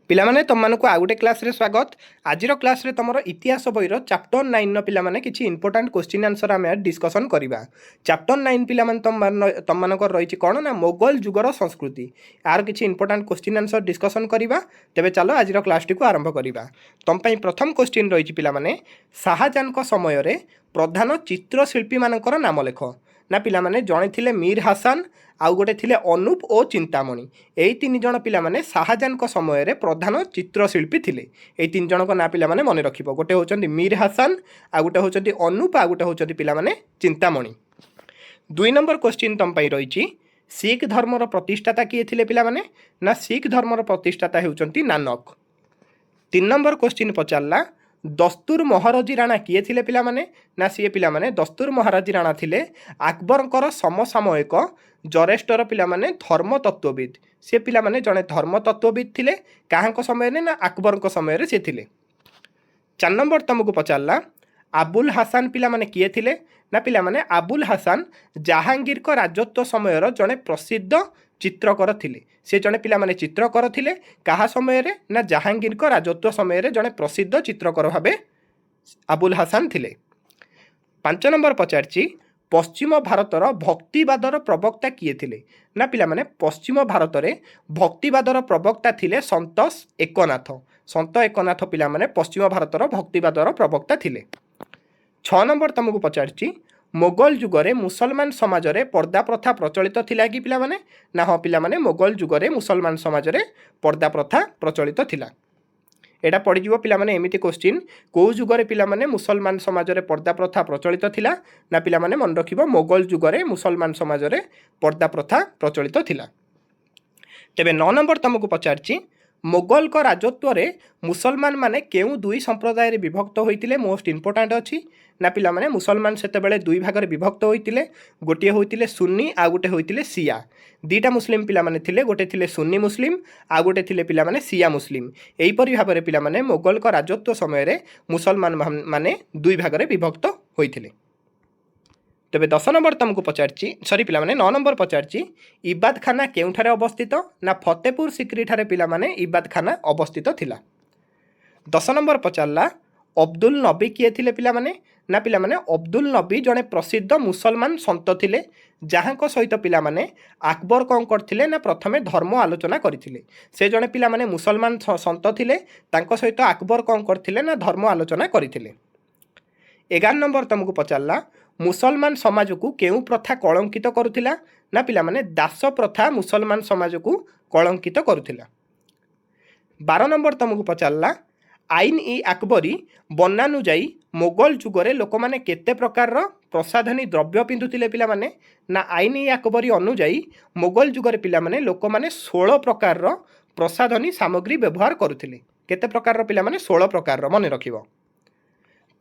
पिलामाने तुमको आउ गोटे क्लास रे स्वागत। आज क्लास रे तुम इतिहास बईर चैप्टर 9 पिलामाने किछि इंपोर्टेंट क्वेश्चन आंसर आम डिस्कसन करवा। चैप्टर 9 पिलामाने तुम रही कौन ना मोगल जुगर संस्कृति यार किछि इंपोर्टेंट क्वेश्चन आंसर डिस्कसन करवा। तेबे चलो आज क्लास टी को आरंभ करवा। तुम प्रथम क्वेश्चन रही पिलामाने शाहजहां को समय रे प्रधान चित्रशिल्पी मानकर नाम लेख ना पिलामाने जड़े थिले मीर हासन आउ गोटे थिले अनूप और चिंतामणि। यही तीन जन पिलामाने शाहजहां को समय रे प्रधान चित्रशिल्पी थिले। यही तीन जन को ना पिलामाने मन रखिबो। गोटे होचंदी मीर हासन आ गोटे होचंदी अनूप आ गोटे होचंदी पिलामाने चिंतामणि। 2 नंबर क्वेश्चन तुम रही सिख धर्मर प्रतिष्ठाता किए थिले पिलामाने ना सिख धर्मर प्रतिष्ठाता हेउचंती नानक। 3 नंबर क्वेश्चन पचारला दस्तूर महाराजी राणा किए थिले पिलामाने ना सीए पिलामाने दस्तूर महाराजी राणा थिले अकबरकर समसामयिक जरेष्ठर पिलामाने धर्मतत्वविद। से पिलामाने जड़े धर्मतत्वविद थिले काहांको समय ना अकबरको समय से थिले। 4 नंबर तुमको पचारला आबुल हासान पिलामाने किए थिले ना पिलामाने आबुल हासान जहांगीर को राजत्व समयर जड़े प्रसिद्ध चित्रकर थिले। से जड़े पिलामाने चित्रकर थिले कहा समय रे ना जहांगीर को राजत्व समय रे जड़े प्रसिद्ध चित्रकर भावे आबुल हासान थिले। 5 नंबर पचारची पश्चिम भारतर भक्तिवादर प्रवक्ता किए थिले ना पिलामाने पश्चिम भारत रे भक्तिवादर प्रवक्ता थिले संत एकनाथ। संत एकनाथ पिलामाने पश्चिम भारतर भक्तिवादर प्रवक्ता थिले। 6 नंबर तुमको पचारची मोगल जुगरे मुसलमान समाज रे पर्दा प्रथा प्रचलित थिला कि पिलामाने ना हाँ पिलामाने मोगल जुगरे मुसलमान समाज रे पर्दा प्रथा प्रचलित थिला। एटा पड़ीजिवो पिलामाने एमिति क्वेश्चन को जुगरे पिलामाने मुसलमान समाज रे पर्दा प्रथा प्रचलित थिला ना पिलामाने मन रखिबो मोगल जुगरे मुसलमान समाज रे पर्दा प्रथा प्रचलित थिला। तेबे 9 नंबर तुमको पचारची मोगल को राजत्व रे मुसलमान माने केउ दुई संप्रदाय रे विभक्त होइतिले। मोस्ट इंपोर्टेंट अछि ना पिलामाने मुसलमान सेते बेले दुई भाग रे विभक्त होइतिले। गोटे होइतिले सुन्नी आ गोटे होइतिले शिया। दीटा मुस्लिम पिलामाने थिले गोटे थिले सुन्नी मुस्लिम आ गोटे थिले पिलामाने शिया मुस्लिम। एही परि भाव रे पिलामाने मोगल को राजत्व समय रे मुसलमान माने दुई भाग रे विभक्त होइतिले। तेबे 10 नंबर तुमको पचारची सॉरी पिलामाने 9 नंबर पचारची इबाद खाना केउठारे अवस्थित ना फतेहपुर सिक्री ठारे पिलामाने इबाद खाना अवस्थित थिला। 10 नंबर पचारला अब्दुल नबी किए थिले पिलामाने ना पिलामाने अब्दुल नबी जड़े प्रसिद्ध मुसलमान सन्त थिले जहाँको सहित पिलामाने अकबर कौन करथिले ना प्रथमे धर्म आलोचना करथिले। से जड़े पिलामाने मुसलमान सन्त थिले तांको सहित अकबर कौन करथिले ना धर्म आलोचना करथिले। 11 नंबर तुमको पचारला मुसलमान समाज को केउ प्रथा कलंकित करुथिला ना पिलामाने दास प्रथा मुसलमान समाज को कलंकित करुथिला। 12 नंबर तुमको पचारला आईन इ अकबरी बन्नानुजाई मोगल जुगरे लोक माने केते प्रकार प्रसाधनी द्रव्य पिंधुथिले पिलामाने ना आईन इ अकबरी अनुजाई मोगल जुगरे पिलामाने लोक माने 16 प्रकार प्रसाधनी सामग्री व्यवहार करुथिले। केते प्रकार पिलामाने 16 प्रकार मन रखिबो।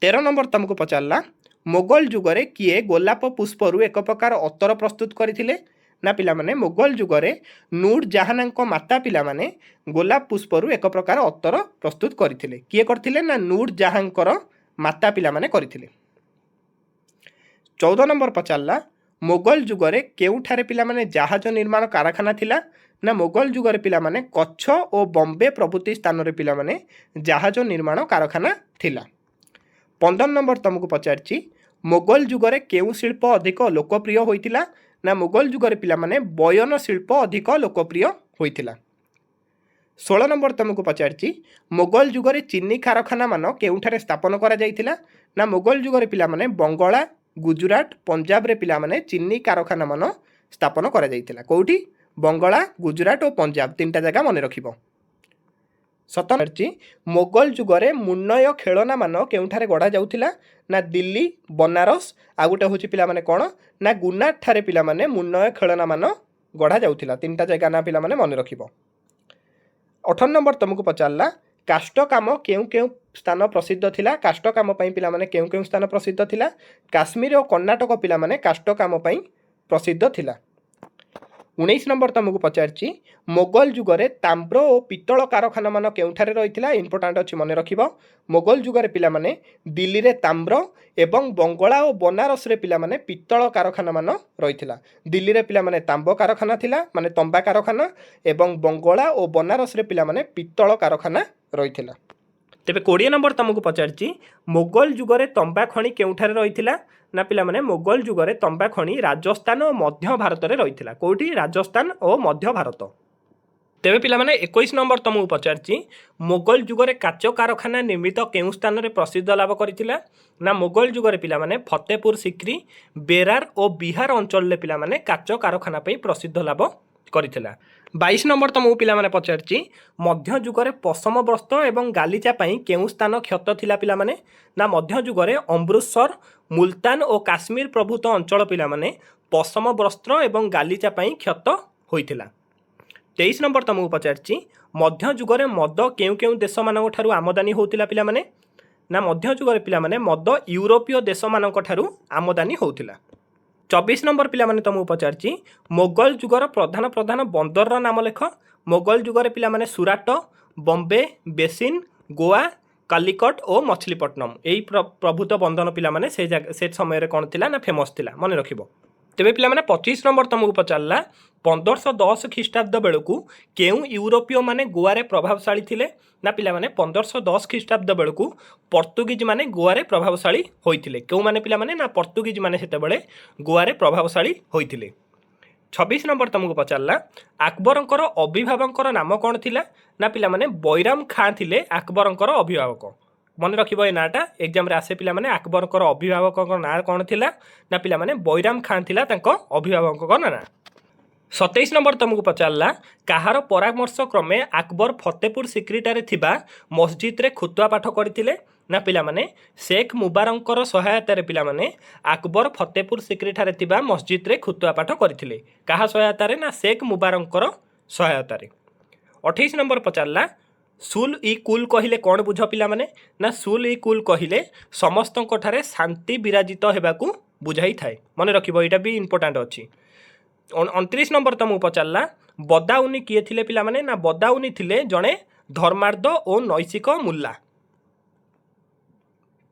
13 नंबर तुमको पचारला मोगल जुगरे किए गोलाप पुष्परु एक प्रकार अतर प्रस्तुत करथिले ना पिलामाने मोगल जुगरे नूर जहानांको माता पिलामाने गोलाप पुष्परु एक प्रकार अतर प्रस्तुत करथिले। किए करथिले ना नूर जहांकर माता पिलामाने करथिले। 14 नंबर पचारला मोगल जुगरे केउठारे पिलामाने जहाज निर्माण कारखाना थिला ना मोगल जुगरे पिलामाने कच्छ और बॉम्बे प्रभृति स्थान रे पिलामाने जहाज निर्माण कारखाना थिला। 15 नंबर तुमको पचारची मोगल जुगरे केउ शिल्प अधिक लोकप्रिय होइतिला ना मोगल जुगरे पिलामाने बयन शिल्प अधिक लोकप्रिय होइतिला। 16 नंबर तुमको पचारची मोगल जुगरे चीनी कारखाना मान केउठारे स्थापन करा जाइतिला ना मोगल जुगरे पिलामाने बंगला गुजरात पंजाब रे पिलामाने चीनी कारखाना मान स्थापन करा जाइतिला। कोउठी बंगला गुजरात और पंजाब तीनटा जगह मन रखिबो। 17 मोगल जुगरे मुन्नय खेलना मान केउठारे गढ़ा जाउथिला ना दिल्ली बनारस आ गोटे होची पिलामाने कोन ना गुनाट ठारे पिलामाने मुन्नय खेलना मान गढ़ा जाउथिला। तीनटा जगह ना पिलामाने मन रखिबो। 18 नंबर तुमको पचारला काष्ट काम केउ केउ स्थान प्रसिद्ध थिला। काष्ट काम पई पिलामाने केउ केउ स्थान प्रसिद्ध थिला। काश्मीर और कर्णाटक पिलामाने काष्ट काम पई प्रसिद्ध थिला। 19 नंबर तुमको पचारची मोगल जुगरे ताम्र और पितल कारखाना मान केउठारे रहिथिला इंपोर्टेंट अछि मन रखिबो। मोगल जुगरे पिला माने दिल्ली रे ताम्र एवं बंगला और बनारस रे पिला माने पितल कारखाना मान रहिथिला। दिल्ली रे पिला माने तांब कारखाना थिला माने तंबा कारखाना एवं बंगला और बनारस रे पिला माने पितल कारखाना रहिथिला। तेबे 20 नंबर तुमको पचारची मोगल जुगरे तंबा खणी केउठारे रहिथिला ना पिला माने मोगल जुगरे तंबा खणी राजस्थान और मध्य भारत रे रहिथिला। कोठी राजस्थान और मध्य भारत। तेबे पिला माने 21 नंबर तुमको पचारची मोगल जुगरे काच कारखाना निर्मित केउ स्थान रे प्रसिद्ध लाभ करिथिला ना मोगल जुगरे पिला माने फतेहपुर सिक्री बेरार और बिहार अंचल रे पिला माने काच कारखाना पे प्रसिद्ध लाभ करिथिला। 22 नंबर तुमको पिला माने पचारची मध्य जुगरे पश्चिम वस्त्र एवं गालीचा पई केउ स्थान क्षत थिला पिला माने ना मध्य जुगरे अमृतसर मुल्तान और काश्मीर प्रभुत अंचल पिला माने पश्चिम वस्त्र एवं गालीचा पई क्षत होइथिला। 23 नंबर तुमको पचारची मध्य जुगरे मद केउ केउ देश मानक ठारू आमदानी होतिला पिला माने ना मध्य जुगरे पिला माने मद यूरोपीय देश मानक ठारू आमदानी होतिला। 24 नंबर पिला माने तुमको पचारची मोगल जुगर प्रधान प्रधान बंदर नाम लेख। मोगल जुगरे पिला माने सुराट बॉम्बे बेसिन गोवा कालिकट और मछलीपट्टनम यही प्रभुत बंधन पिला माने से समय रे कौन थिला ना फेमस थिला मन रखिबो। तेबे पिला माने 25 नंबर तुमको पचारला 1510 ख्रीष्टाब्द बेलू केउ यूरोपीय माने गोवा रे प्रभावशाली थिले ना पिला माने 1510 ख्रीष्टाब्द बेलू पर्तुगीज माने गोवा रे प्रभावशाली होइथिले। केउ माने पिला माने ना पर्तुगीज माने सेते बेले गोवा रे प्रभावशाली होइथिले। 26 नंबर तुमको पचारला अकबरंकर अभिभावकर नाम कौन थिला ना पिला माने बैराम खां थिले अकबरंकर अभिभावक। मन रखिबो ए नाटा एग्जाम रे आसे पिला माने अकबरंकर अभिभावकर ना कौन थिला ना पिला माने बैराम खां थिला तांको अभिभावकर ना। 27 नंबर तुमको पचारला कहार परामर्श क्रमे अकबर फतेहपुर सिक्रीटारे थिबा मस्जिद रे खुतवा पाठ करथिले ना पिला माने शेख मुबारकर सहायता रे पिला माने अकबर फतेहपुर सिक्रीठारे थिबा मस्जिद रे खुतवा पाठ करथिले। कहा सहायता रे ना शेख मुबारकर सहायता रे। 28 नंबर पचारला सुल इ कुल कहिले कौन बुझ पिला माने ना सुल इ कुल कहिले समस्तक ठारे शांति विराजित हेबाकू बुझाई थाए। मन रखिबो एटा भी इंपोर्टेंट अछि। 29 नंबर तुमको पचारला बदाउनी किए थिले पिला माने ना बदाउनी थिले जणे धर्मार्ध और नैतिक मुल्ला।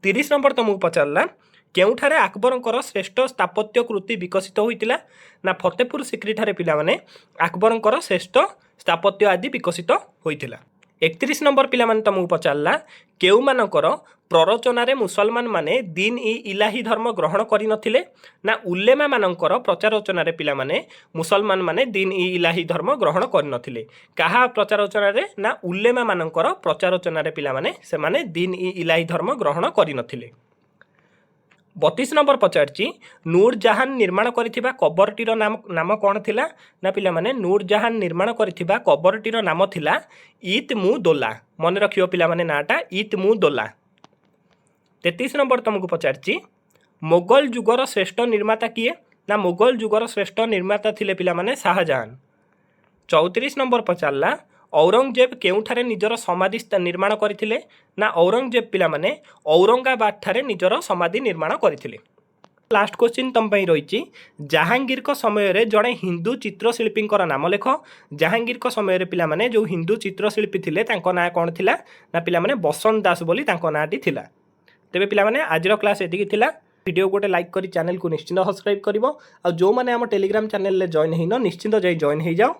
30 नंबर तुमको पचारला केउठारे अकबरंकर श्रेष्ठ स्थापत्य कृति विकसित होइतिला ना फतेहपुर सिक्रीठारे पिला माने अकबरंकर श्रेष्ठ स्थापत्य आदि विकसित होइतिला। 31 नंबर पिला माने तुमको पचारला केउ मानकर प्ररोचना रे मुसलमान माने दीन इ इलाही धर्म ग्रहण करि नथिले ना उलेमा मानकर प्रचारोचना रे पिला माने मुसलमान माने दीन इ इलाही धर्म ग्रहण करि नथिले। कहा प्रचारोचना रे ना उलेमा मानकर प्रचारोचना रे पिला माने से माने दीन इ इलाही धर्म ग्रहण करि नथिले। 32 नंबर पचारची नूर जहान निर्माण करिथिबा कबरटीर नाम कौन थिला ना पिला माने नूर जहान निर्माण करिथिबा कबरटीर नाम थिला इतमुदोला। मन रखियो पिला माने नाटा इतमुदोला। 33 नंबर तुमको पचारची मोगल जुगर श्रेष्ठ निर्माता किए ना मोगल जुगर श्रेष्ठ निर्माता थिले पिला माने शाहजहान। 34 नंबर पचारला औरंगजेब केउठारे निजर समाधि निर्माण करथिले ना औरंगजेब पिला माने औरंगाबाद ठारे निजर समाधि निर्माण करथिले। लास्ट क्वेश्चन तुम पई रहिची जहांगीर को समय रे जड़े हिंदू चित्रशिल्पी नाम लेख। जहांगीर को समय रे पिला माने जो हिंदू चित्रशिल्पी थिले तांको ना कौन थिला ना पिला माने बसंत दास बोली तांको नाटी थिला। तेबे पिला माने आजिर क्लास एतिकी थिला। वीडियो गोटे लाइक करी चैनल को निश्चिंत सब्सक्राइब करिवो आ जो माने हम टेलीग्राम चैनल ले जॉइन हेनो निश्चिंत जाई जॉइन हे जाओ।